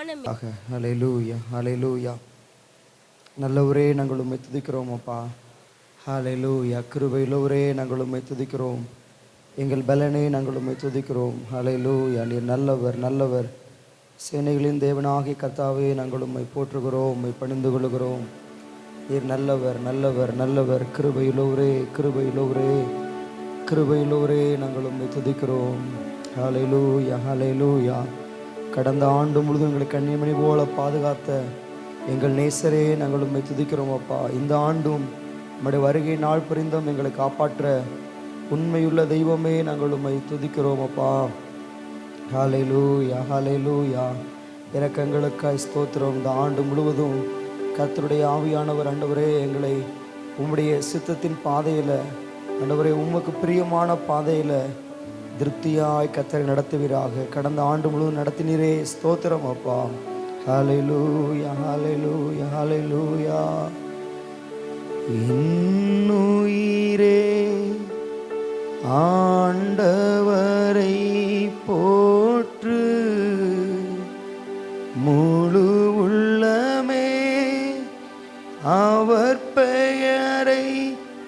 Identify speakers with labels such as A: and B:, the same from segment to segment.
A: ஞானமே.
B: ஹல்லேலூயா ஹல்லேலூயா. நல்லவரே நாங்கள் உம்மை துதிக்கிறோம் அப்பா. ஹல்லேலூயா. கிருபையுள்ளவரே நாங்கள் உம்மை துதிக்கிறோம். எங்கள் பலனே நாங்கள் உம்மை துதிக்கிறோம். ஹல்லேலூயா. நீர் நல்லவர் நல்லவர். சேனைகளின் தேவனாகிய கர்த்தாவே நாங்கள் உம்மை போற்றுகிறோம், உம்மை பணிந்து கொள்கிறோம். நீர் நல்லவர் நல்லவர் நல்லவர். கிருபையுள்ளவரே கிருபையுள்ளவரே கிருபையுள்ளவரே நாங்கள் உம்மை துதிக்கிறோம். ஹல்லேலூயா ஹல்லேலூயா. கடந்த ஆண்டு முழுதும் எங்களை கண்ணியமணி போல பாதுகாத்த எங்கள் நேசரே நாங்கள் உம்மை துதிக்கிறோம் அப்பா. இந்த ஆண்டும் நம்முடைய வருகை நாள் புரிந்தும் எங்களை காப்பாற்ற உண்மையுள்ள தெய்வமே நாங்கள் உம்மை துதிக்கிறோம் அப்பா. ஹல்லேலூயா ஹல்லேலூயா. இரக்கங்களுக்காய் ஸ்தோத்திரம். இந்த ஆண்டு முழுவதும் கர்த்தருடைய ஆவியானவர் ஆண்டவரே எங்களை உம்முடைய சித்தத்தின் பாதையில் ஆண்டவரே உமக்கு பிரியமான பாதையில் திருப்தியாய் கர்த்தரை நடத்துவீராக. கடந்த ஆண்டு முழுவதும் நடத்தினீரே, ஸ்தோத்திரம் அப்பா. ஹல்லேலூயா ஹல்லேலூயா ஹல்லேலூயா. இன்னுயிரே ஆண்டவரை போற்று, முழு உள்ளமே அவர் பெயரை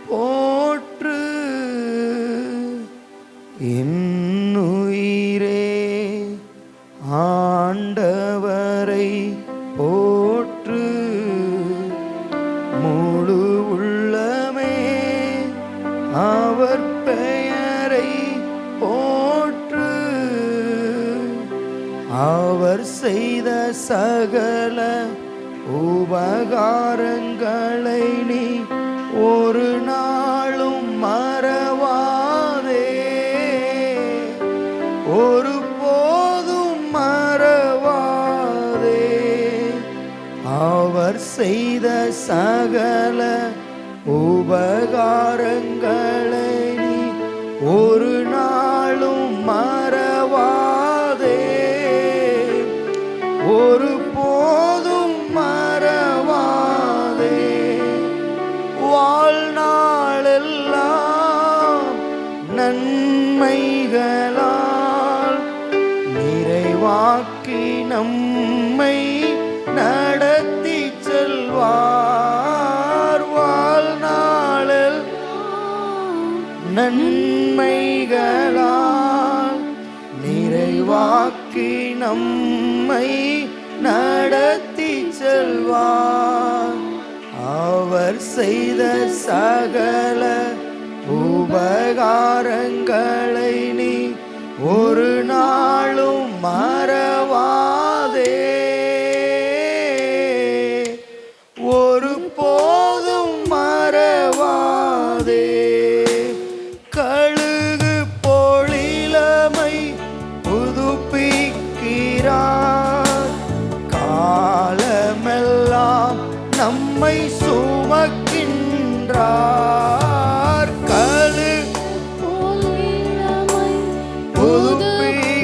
B: போற்று. இன்னுயிரே ஆண்டவரை போற்று, முழு உள்ளமே அவர் பெயரை போற்று. அவர் செய்த சகல உபகாரங்களை நீ ஒரு நாளும் மறவாதே, ஒரு போதும் மறவாதே. அவர் செய்த சகல உபகாரங்களை நீ ஒரு நாளும் மறவாதே, ஒரு போதும் மறவாதே. வாழ்நாளெல்லாம் நன்மைகளால் நிறைவாக்கி நம்மை நடத்தி செல்வார். வாழ்நாளில் நன்மைகளால் நிறைவாக்கி நம்மை நடத்தி செல்வார். அவர் செய்த சகல உபகாரங்களை நீ ஒரு நாளும் மறவாதே, ஒரு போதும் மறவாதே. கழுகு பொழிலமை புதுப்பிக்கிறார், காலமெல்லாம் நம்மை சுமக்கின்றார். கழுகு பொழிலமை புதுப்பிக்கிறார்,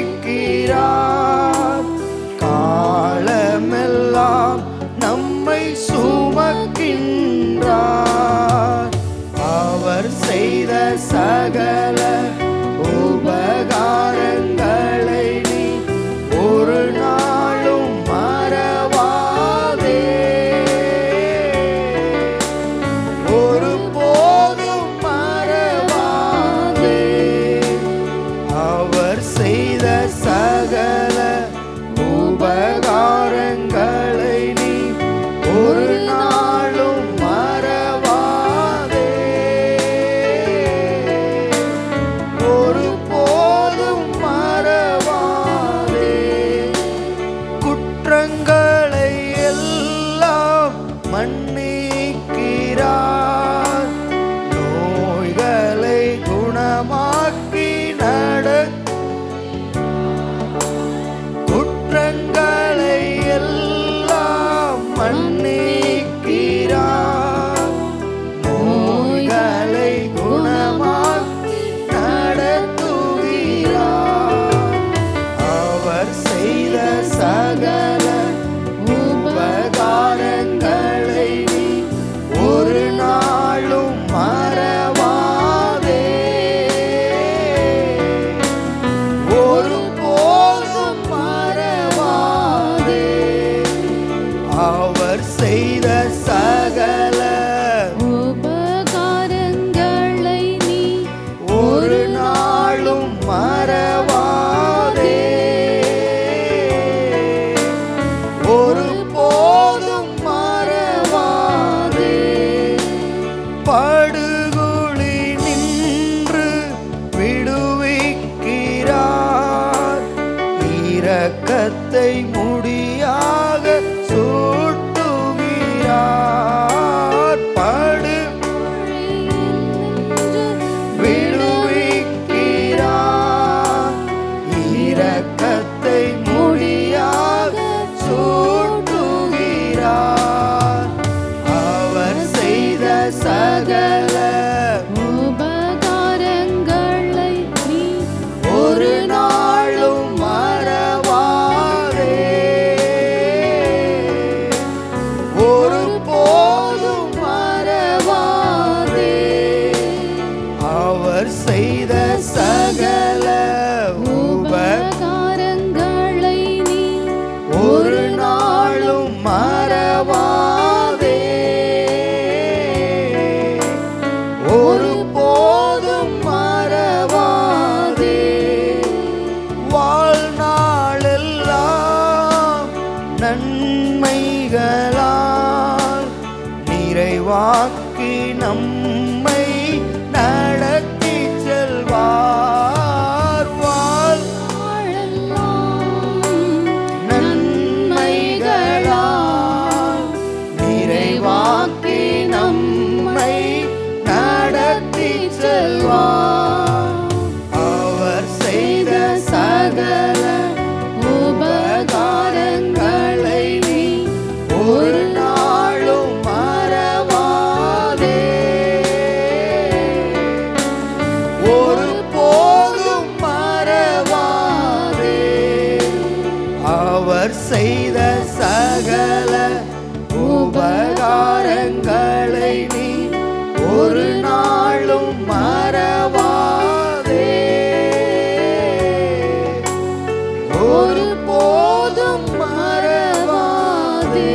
B: அவர் செய்த சகல
A: உபகாரங்களை நீ
B: ஒரு நாளும் மறவாதே, ஒரு போதும் மறவாதே. படுகுழி நின்று விடுவிக்கிறார், இரக்கத்தை முடியாக சூட்டுகிறார். விடுவிக்கிறார், இரக்கத்தை முடியாக சூட்டுகிறார். அவர் செய்த சகல
A: உபகாரங்களை நீ
B: ஒரு நாளும் மறவாதே, ஒரு போதும் மறவாதே. அவர் செய்த சகல
A: உபகாரங்களை நீ
B: ஒரு நாளும் மறவாதே, ஒரு போதும் மறவாதே. வாழ்நாளெல்லாம் நன்மைகளால் நிறைவாக்கி நம்மை நடத்தி செல்வார். நன்மைகளால் நிறைவாக்கி நம்மை நடத்தி செல்வார். அவர் செய்த சகல உபகாரங்களை நீ ஒரு நாளும் மறவாதே, ஒரு போதும் மறவாதே. அவர் செய்த சகல உபகாரங்களை நீ ஒரு நாளும் மறவாதே, ஒரு போதும் மறவாதே.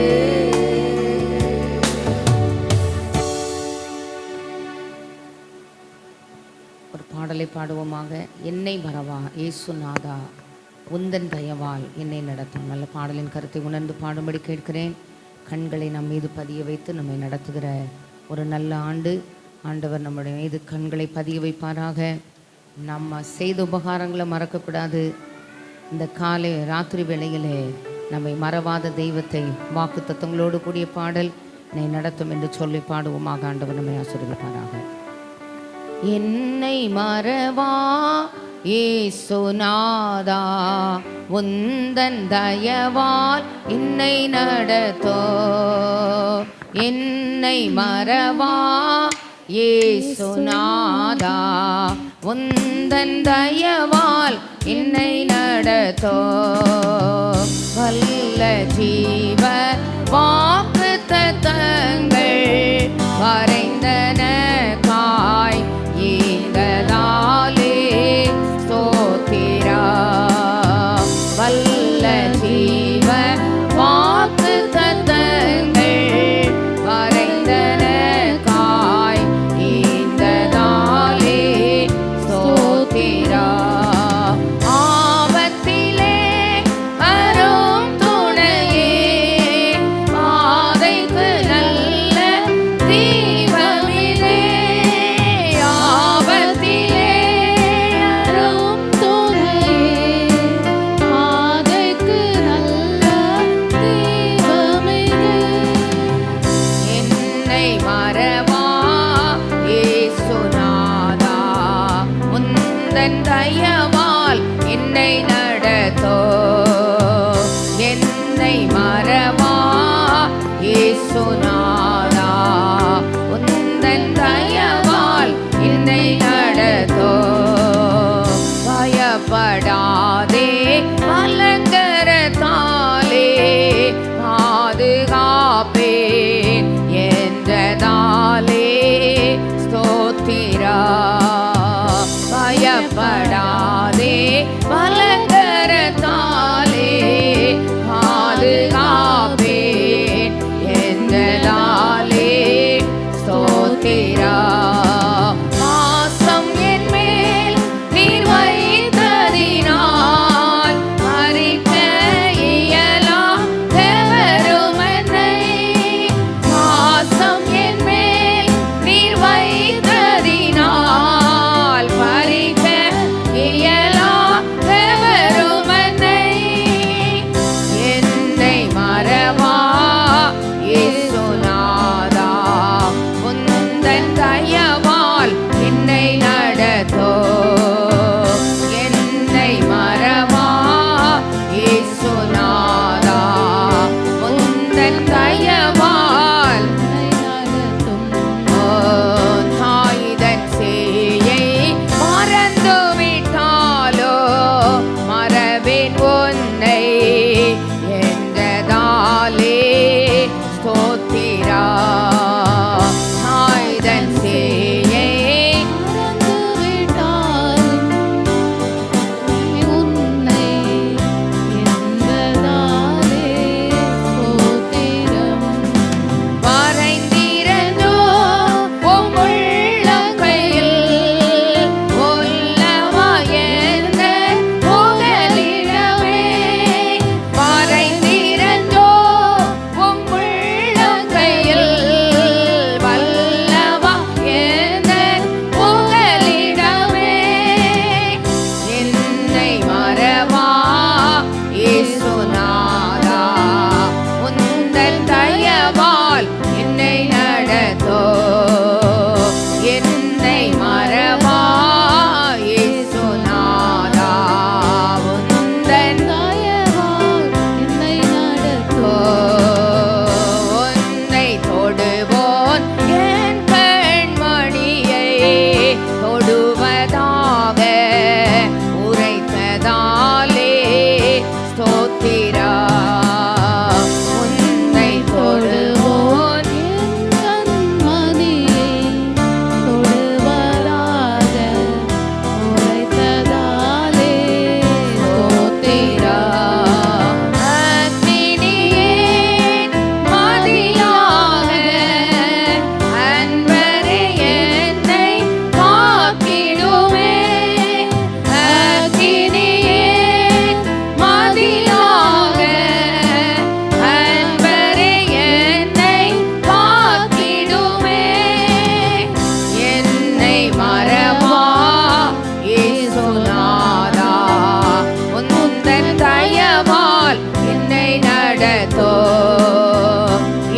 C: ஒரு பாடலை பாடுவோமாக. என்னை மறவா இயேசுநாதா, உந்தன் தயவால் என்னை நடத்தும். நல்ல பாடலின் கருத்தை உணர்ந்து பாடும்படி கேட்கிறேன். கண்களை நம் மீது பதிய வைத்து நம்மை நடத்துகிற ஒரு நல்ல ஆண்டு. ஆண்டவர் நம்முடைய மீது கண்களை பதிய வைப்பாராக. நம்ம செய்த உபகாரங்களை மறக்கக்கூடாது. இந்த காலை ராத்திரி வேளையிலே நம்மை மறவாத தெய்வத்தை வாக்கு தத்தங்களோடு கூடிய பாடல் என்னை நடத்தும் என்று சொல்லி பாடுவோமாக. ஆண்டவர் நம்மை ஆசீர்வதிப்பாராக. என்னை மறவா இயேசுநாதா, உந்தன் தயவால் என்னை நடத்தோ. என்னை மறவா இயேசுநாதா, உந்தன் தயவால் என்னை நடத்தோ. வல்ல ஜீவ வாக்கு தத்தங்கள் வரைந்தன காய் ஈந்ததாலே ஸ்தோத்திரா. வல்ல ஜீவ வாக்கு தத்தங்கள் வரைந்தன காய் ஈந்ததாலே ஸ்தோத்திரா. ஆபத்திலே வரும் துணையே, பாதைக்கு நல்ல தீபமிதே. ஆபத்திலே
A: வரும் துணையே, பாதைக்கு நல்ல தீபமிதே.
C: என்னை மறவா இயேசுநாதா, உந்தன் தயவால் என்னை நடத்தோ. என்னை மறவா இயேசுநாதா, உந்தன் தயவால் என்னை நடத்தோ. பயப்படாதே வலங்கரத்தாலே பாதுகாப்பேன் என்றதாலே ஸ்தோத்திரா. பயப்படாதே வலங்கரத்தாலே பாதுகாப்பேன் மறவா இயேசுநாதா உந்தன் தயவால் என்னை நடத்தோ என்னை மறவா இயேசுநாதா உந்தன் தயவால் தாய்தன் சேயை மறந்து விட்டாலோ மறவேன் உன்னை என்றதாலே ஸ்தோத்திரா தாய்தன் சேயை மறைந்திருந்தோ உம் உள்ளங்கையில் உள்ளவா என்ற புகலிடமே மறைந்திருந்தோ உம் உள்ளங்கையில் வல்லவா என்ற புகலிடமே என்னை மறவா இயேசுநாதா உந்தன் தயவால் என்னை நடத்தோ என்னை மறவா இயேசுநாதா உந்தன் உன்னை தொடுவோன் என் கண்மணியை தொடுவதாக உரைத்ததாலே ஸ்தோத்திரா உன்னை தொடுவோன் ஸ்தோத்திரா அக்னியின் மதியாக அன்பரே என்னை காத்திடுமே அக்னியின் மதியாக அன்பரே என்னை காத்திடுமே என்னை மறவா இயேசுநாதா உந்தன் தயவால் என்னை நடத்தோ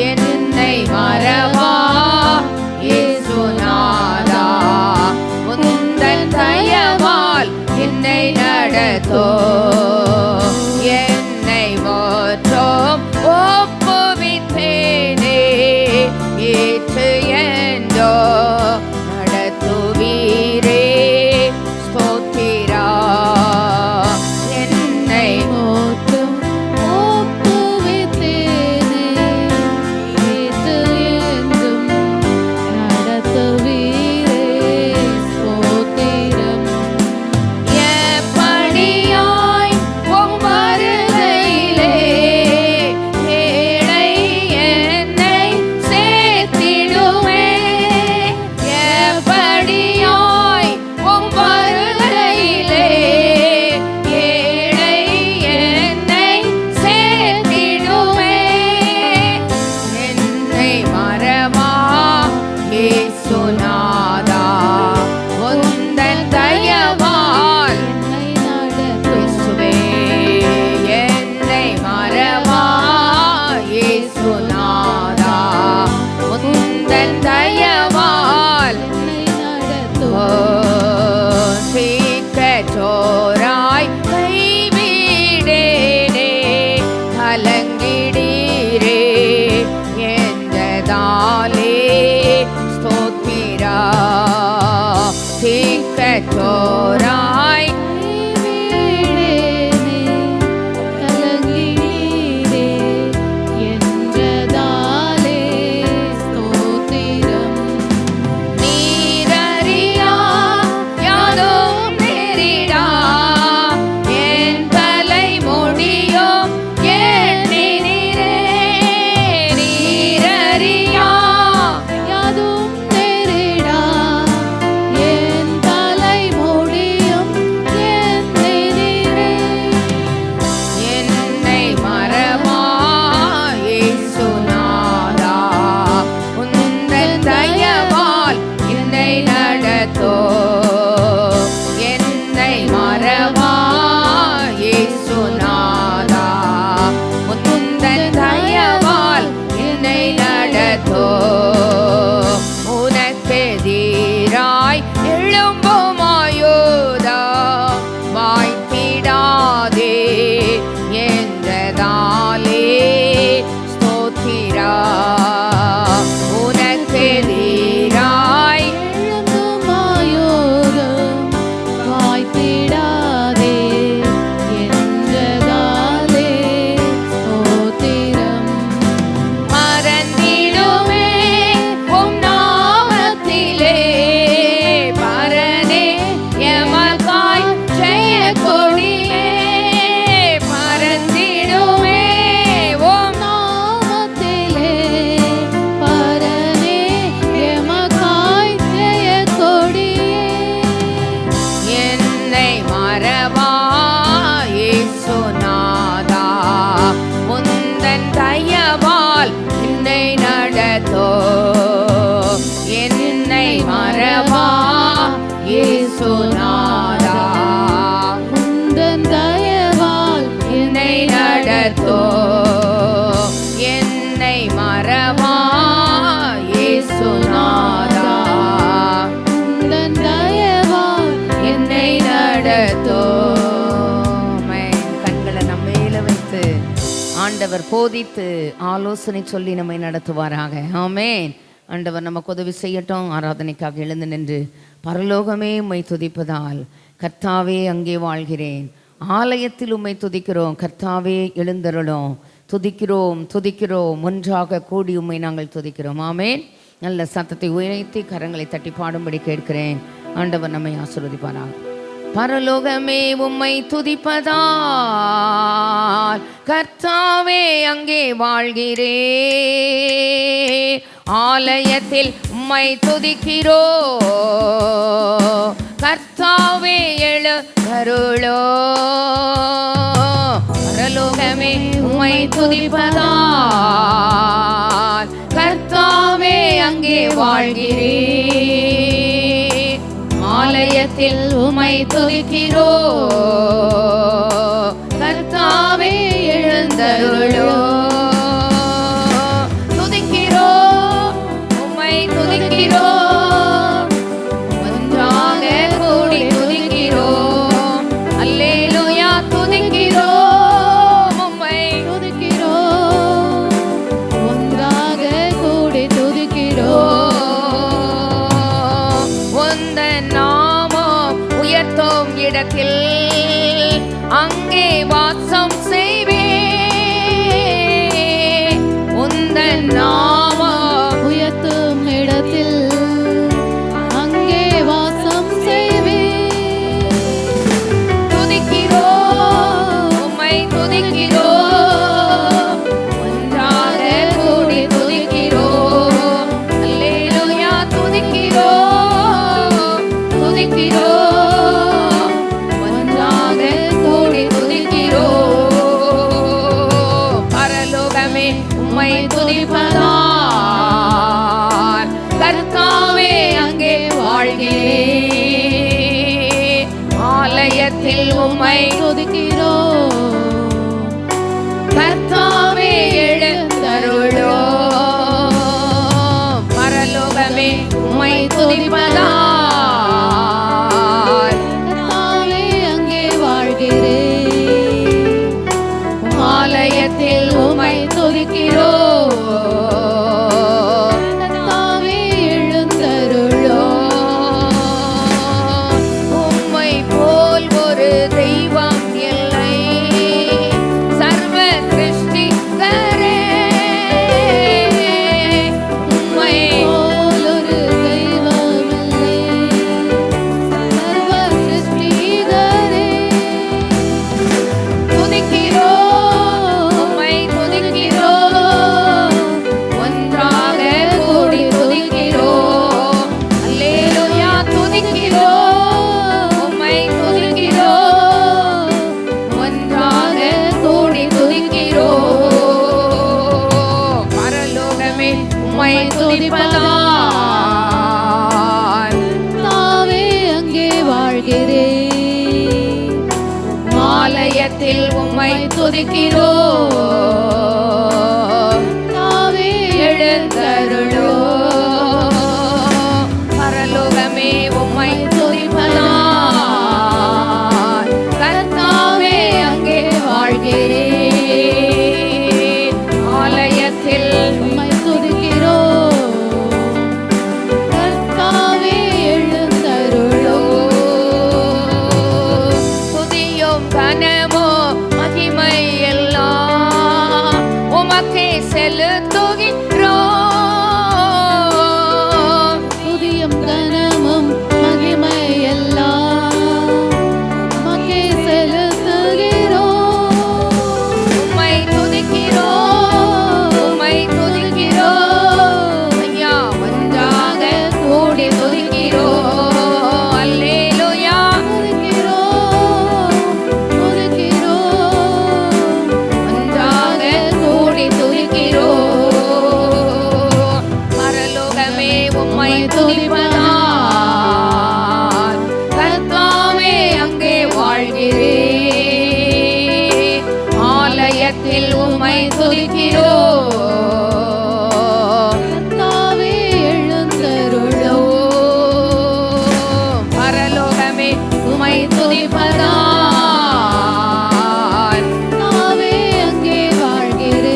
C: என்னை மறவா இயேசுநாதா உந்தன் தயவால் என்னை நடத்தோ என்னை மாற்றும் ஒப்புவித்தேனே ஏற்று என்றோ நடத்துவீரே ஸ்தோத்திரா என்னை எப்படியாய் உம் வருகையிலே ஏழை என்னை சேர்த்திடுமே எப்படியாய் உம் வருகையிலே ஏழை என்னை சேர்த்திடுமே என்னை மறவா இயேசுநாதா உந்தன் தயவால் இயேசுவே என்னை மறவா இயேசுநாதா உந்தன் தயவால் சீக்கச்சோராய் கைவிடேனே கலங்கிடீரே என்றதாலே ஸ்தோத்திரா சீக்கச்சோராய் நீரறியா யாதும் நேரிடா என் தலை முடியும் எண்ணினீரே நீரறியா
A: யாதும் நேரிடா என் தலை முடியும்
C: ஆண்டவர் போதித்து ஆலோசனை சொல்லி நம்மை நடத்துவாராக. ஆமென். ஆண்டவர் நமக்கு உதவி செய்யட்டும். ஆராதனைக்காக எழுந்து நின்று பரலோகமே உம்மை துதிப்பதால் கர்த்தாவே அங்கே வாழ்கிறேன், ஆலயத்தில் உம்மை துதிக்கிறோம், கர்த்தாவே எழுந்தருளோம், துதிக்கிறோம் துதிக்கிறோம், ஒன்றாக கூடி உம்மை நாங்கள் துதிக்கிறோம். ஆமென். நல்ல சத்தத்தை உயர்த்தி கரங்களை தட்டி பாடும்படி கேட்கிறேன். ஆண்டவர் நம்மை ஆசீர்வதிப்பாராக. பரலோகமே உம்மை துதிப்பதால் கர்த்தாவே அங்கே வாழ்கிறேன், ஆலயத்தில் உம்மை துதிக்கிறோ, கர்த்தாவே எழுந்தருளோ. பரலோகமே உம்மை துதிப்பதால் கர்த்தாவே அங்கே வாழ்கிறேன், ஆலயத்தில் உம்மை துதிக்கிறோ, கர்த்தாவே எழுந்தருளோ. துதிக்கிறோ உம்மை துதிக்கிறோ, ஒன்றாக கூடி துதிக்கிறோ. அல்லேலூயா. துதிக்கிறோ உம்மை
A: துதிக்கிறோ, ஒன்றாக கூடி துதிக்கிறோ.
C: உந்தன் நாமம் உயர்த்தும் இடத்தில் அங்கே வாசம் செய்வேன், உந்தன் நாமம்
A: உயர்த்தும் இடத்தில் அங்கே வாசம் செய்வேன்.
C: துதிக்கிறோ உம்மை துதிக்கிறோ, ஒன்றாக கூடி துதிக்கிறோ. அல்லேலூயா. துதிக்கிறோ துதிக்கிறோ, ஒன்றாக கூடி துதிக்கிறோ. பரலோகமே உம்மை துதிப்பதால் கர்த்தாவே அங்கே வாழ்கிறேன், ஆலயத்தில் உம்மை
A: துதிக்கிறோ,
C: கர்த்தாவே எழுந்தருளோ. பரலோகமே உம்மை துதிப்பதால்
A: கர்த்தாவே அங்கே வாழ்கிறேன்,
C: ஆலயத்தில் உம்மை துதிக்கிறோ,
A: கர்த்தாவே எழுந்தருளோ.
C: உம்மை போல் ஒரு தெய்வம் இல்லை, சர்வ சிருஷ்டிகரே. உம்மை
A: போல் ஒரு தெய்வமில்லை, சர்வ சிருஷ்டிகரே.
C: துதிக்கிறோ உம்மை துதிக்கிறோ, ஒன்றாக கூடி துதிக்கிறோ. அல்லேலூயா. துதிக்கிறோ உம்மை துதிக்கிறோ, ஒன்றாக கூடி துதிக்கிறோ. பரலோகமே உம்மை துதிப்பதால்
A: கர்த்தாவே அங்கே வாழ்கிறேன்,
C: ஆலயத்தில் உம்மை துதிக்கிறோ,
A: கர்த்தாவே
C: எழுந்தருளோ. பரலோகமே உம்மை துதிப்பதால் கர்த்தாவே அங்கே வாழ்கிறேன், ஆலயத்தில்
A: உம்மை துதிக்கிறோ, கர்த்தாவே எழுந்தருளோ.
C: துதியும் கனமோ மகிமை எல்லாம் உமக்கே செலுத்துகிறோம்.
A: துதியும் கனமும் மகிமை எல்லாம் உமக்கே செலுத்துகிறோம்.
C: உம்மை துதிக்கிறோம் உம்மை துதிக்கிறோம், ஐயா ஒன்றாக கூடி துதிக்கிறோம். அல்லேலூயா.
A: துதிக்கிறோம், துதிக்கிறோம்,
C: ஒன்றாக கூடி துதிக்கிறோம். பரலோகமே உம்மை துதிப்பதால் கர்த்தாவே அங்கே வாழ்கிறேன், ஆலயத்தில் உம்மை துதிக்கிறோம்.
A: கர்த்தாவே எழுந்தருளோ.
C: பரலோகமே உம்மை துதிப்பதால்
A: கர்த்தாவே அங்கே வாழ்கிறேன்,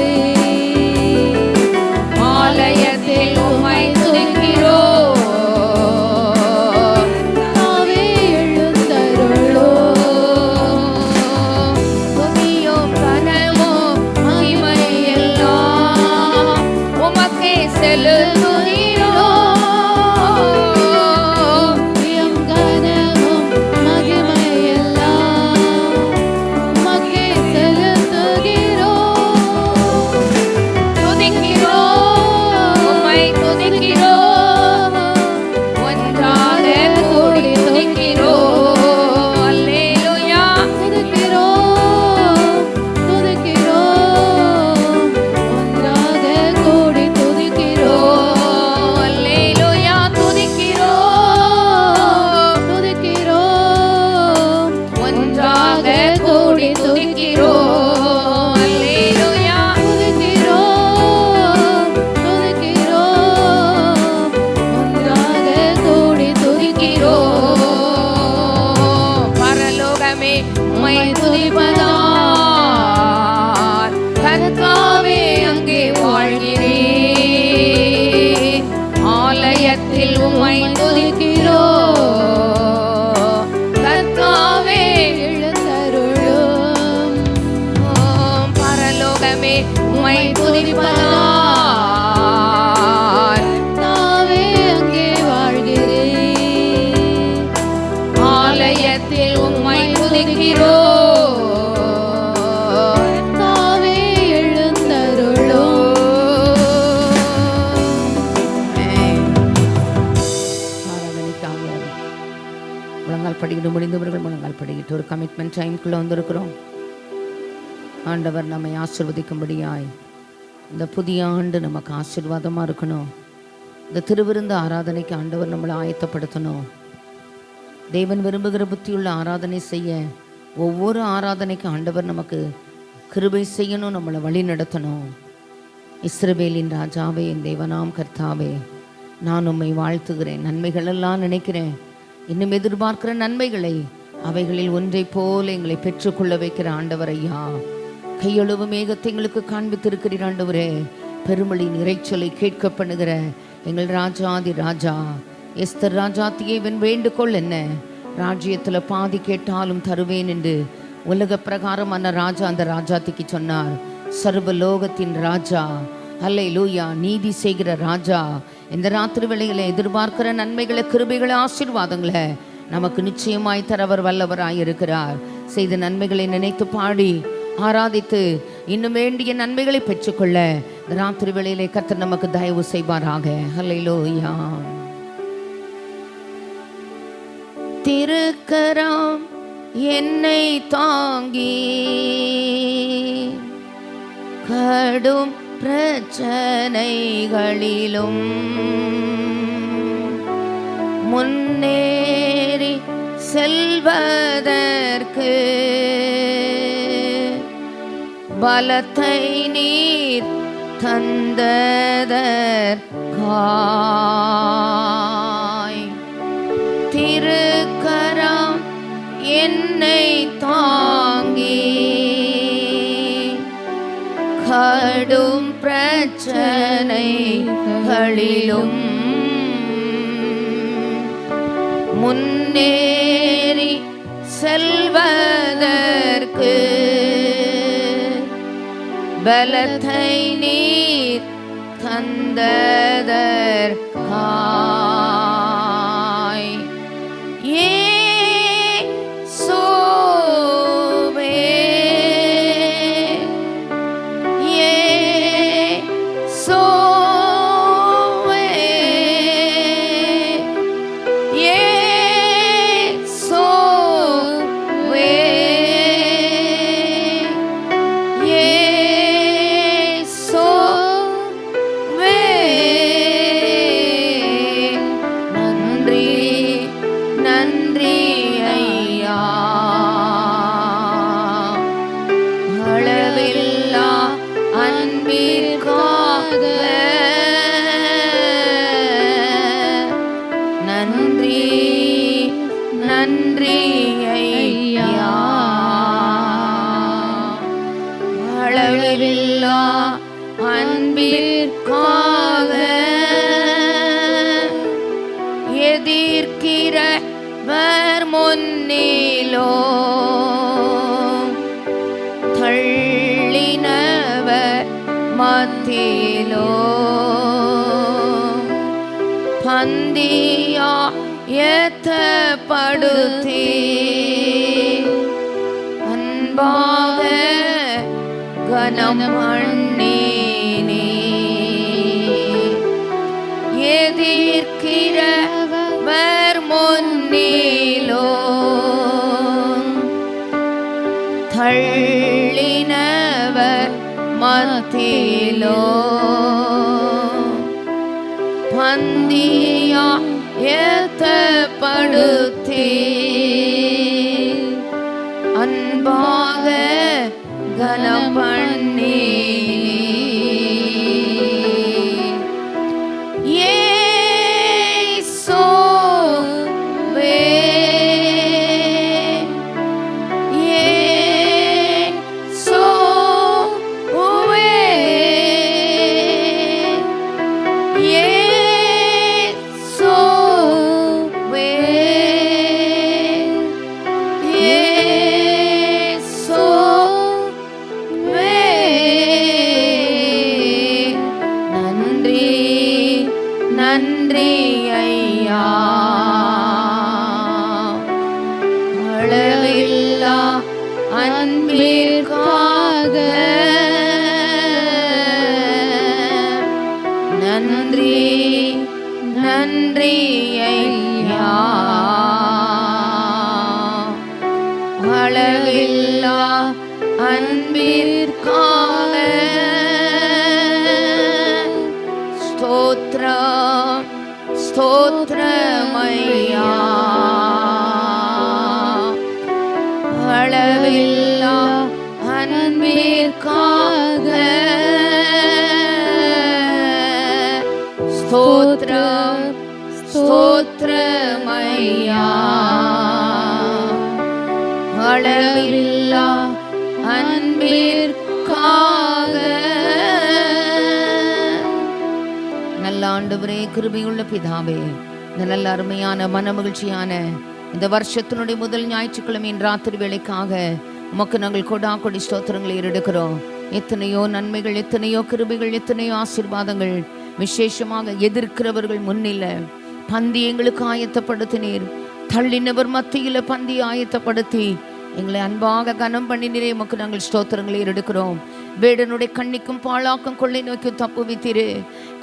C: உம்மை துதிப்பதால்
A: தாவே அங்கே வாழ்கிறேன்.
C: ஆலயத்தில் உம்மை துதிக்கிறோம்.
A: தாவே எழுந்தருளும்.
C: ஆராதனைக்காக முழங்கால் படிக்கிட்டு முடிந்தவர்கள் முழங்கால் படிக்கிட்டு ஒரு கமிட்மெண்ட் டைம்குள்ளே வந்திருக்கிறோம். ஆண்டவர் நம்மை ஆசீர்வதிக்கும்படியாய் இந்த புதிய ஆண்டு நமக்கு ஆசீர்வாதமாக இருக்கணும். இந்த திருவிருந்து ஆராதனைக்கு ஆண்டவர் நம்மளை ஆயத்தப்படுத்தணும். தேவன் விரும்புகிற புத்தியுள்ள ஆராதனை செய்ய ஒவ்வொரு ஆராதனைக்கு ஆண்டவர் நமக்கு கிருபை செய்யணும், நம்மளை வழி நடத்தணும். இஸ்ரவேலின் ராஜாவே, என் தேவனாம் கர்த்தாவே, நான் உம்மை வாழ்த்துகிறேன். நன்மைகளெல்லாம் நினைக்கிறேன், இன்னும் எதிர்பார்க்கிற நன்மைகளை அவைகளில் ஒன்றை போல எங்களை பெற்றுக்கொள்ள வைக்கிற ஆண்டவர் ஐயா, கையளவு மேகத்தை எங்களுக்கு காண்பித்திருக்கிறீர் ஆண்டவரே. பெருமளின் இறைச்சலை கேட்க பண்ணுகிற எங்கள் ராஜாதி ராஜா, எஸ்தர் ராஜாத்தியை வேண்டுகோள் என்ன, ராஜ்யத்தில் பாதி கேட்டாலும் தருவேன் என்று உலக பிரகாரமான ராஜா அந்த ராஜாத்திக்கு சொன்னார். சர்வலோகத்தின் ராஜா, அல்லேலூயா, நீதி செய்கிற ராஜா, இந்த ராத்திரி வேளையில எதிர்பார்க்கிற நன்மைகளை, கிருபைகளை, ஆசீர்வாதங்களை நமக்கு நிச்சயமாய் தரவர் வல்லவராய் இருக்கிறார். செய்த நன்மைகளை நினைத்து பாடி ஆராதித்து இன்னும் வேண்டிய நன்மைகளை பெற்றுக்கொள்ள இந்த ராத்திரி வேளையிலே கர்த்தர் நமக்கு தயவு செய்வாராக. அல்லேலூயா. திருக்கரம் என்னை தாங்கி கடும் பிரச்சனைகளிலும் முன்னேறி செல்வதற்கு பலத்தை நீர் தந்ததற்காய் திருக்கரம் என்னை தாங்கி கடும் பிரச்சனைகளிலும் முன்னேறி செல்வதற்கு பலத்தை நீர் தந்ததற்காய் அளவில்லா அன்பிற்காக எதிர்க்கிறவர் முன்னிலோ தள்ளினவர் மத்தியிலோ பந்தியா ஏத்தப்படுத்தி அன்பாக கனம் பண்ணினே எதிர்க்கிறவர் முன்னிலோ தள்ளினவர் மத்தியிலோ பந்தியா ஏத்தப்படுத்தி அன்பாக கனம் பண்ணி நன்றி ஐயா. அளவில்லா அன்பிற்காக ஸ்தோத்திரம் ஸ்தோத்திரமையா. அளவில்லா அன்பிற்காக ஸ்தோத்திரம் ஸ்தோத்திரமையா. அளவில்லா அன்பிற்காக. நல்ல ஆண்டவரே, கிருபையுள்ள பிதாவே, இந்த நல்ல அருமையான மனமகிழ்ச்சியான இந்த வருஷத்தினுடைய முதல் ஞாயிற்றுக்கிழமையின் ராத்திரி வேளைக்காக உமக்கு நாங்கள் கொடி ஸ்தோத்திரங்களை எடுக்கிறோம். எத்தனையோ நன்மைகள், எத்தனையோ கிருபைகள், எத்தனையோ ஆசீர்வாதங்கள். விசேஷமாக எதிர்க்கிறவர்கள் முன்னில பந்தி எங்களுக்கு ஆயத்தப்படுத்தினீர். தள்ளினவர் மத்தியில பந்தி ஆயத்தப்படுத்தி எங்களை அன்பாக கனம் பண்ணினீரே. உமக்கு நாங்கள் ஸ்தோத்திரங்களை எடுக்கிறோம். வேடனுடைய கண்ணிக்கும் பாழாக்கும் கொள்ளை நோய்க்கும் தப்பு வித்தீரே.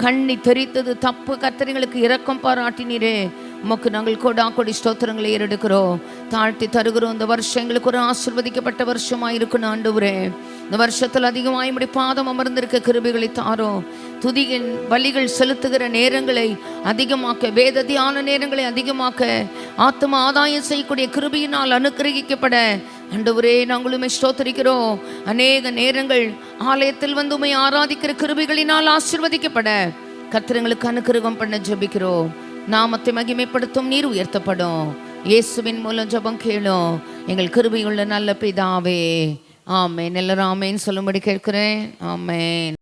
C: கண்ணி தெரித்தது தப்பு கர்த்தர்களுக்கு இரக்கம் பாராட்டினீரே. உமக்கு நாங்கள் கொடி ஸ்தோத்திரங்களை எடுக்கிறோம். தாழ்த்தி தருகிறோம். இந்த வருஷம் எங்களுக்கு ஒரு ஆசீர்வதிக்கப்பட்ட வருஷமா இருக்கணும் ஆண்டவரே. இந்த வருஷத்தில் அதிகமாய் இப்படி பாதம் அமர்ந்திருக்க கிருபைகளை தாரோம். துதியின் பலிகள் செலுத்துகிற நேரங்களை அதிகமாக்க, வேத தியான நேரங்களை அதிகமாக்க, ஆத்ம ஆதாயம் செய்யக்கூடிய கிருபையினால் அனுக்கிரகிக்கப்பட ஆண்டவரே நாங்களுமே ஸ்தோத்திரிக்கிறோம். அநேக நேரங்கள் ஆலயத்தில் வந்து உம்மை ஆராதிக்கிற கிருபைகளினால் ஆசீர்வதிக்கப்பட கர்த்தர்களுக்கு அனுக்கிரகம் பண்ண ஜெபிக்கிறோம். நாமத்தை மகிமைப்படுத்தும் நீர் உயர்த்தப்படும். இயேசுவின் மூலம் ஜெபம் கேளும் எங்கள் கிருபையுள்ள நல்ல பிதாவே. ஆமென். எல்லாரும் ஆமென் சொல்லும்படி கேட்கிறேன். ஆமென்.